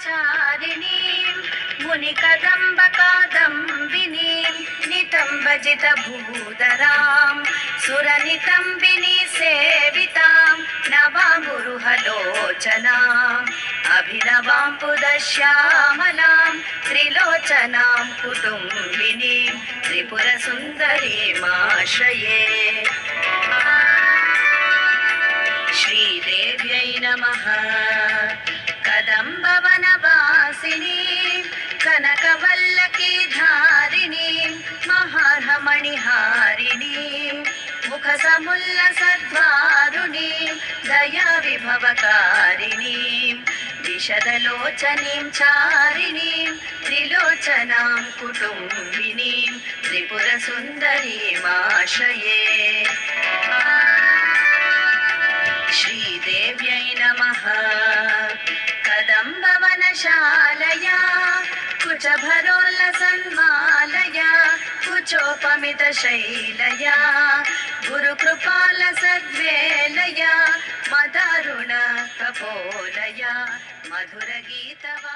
ब्रह्मचारिणीं मुनिकदम्बकादम्बिनीं नितम्बजितभूधरां सुरनितम्बिनी सेवितां नवामुरुहलोचनाम् अभिनवां पुदश्यामलां त्रिलोचनां कुटुम्बिनीं त्रिपुरसुन्दरीमाश्रये। श्रीदेव्यै नमः। कदम्बवनवासिनीं कनकवल्लकीधारिणीं महार्हमणिहारिणीं मुखसमुल्लसद्वारुणीं दयाविभवकारिणीं विशदलोचनीं चारिणीं त्रिलोचनां कुटुम्बिनीं त्रिपुरसुन्दरीमाश्रये। श्रीदेव्यै नमः। कदम्बवनशालया कुचभरोल्लसन्मालया कुचोपमितशैलया गुरुकृपालसद्वेलया मदारुण कपोलया मधुरगीतवा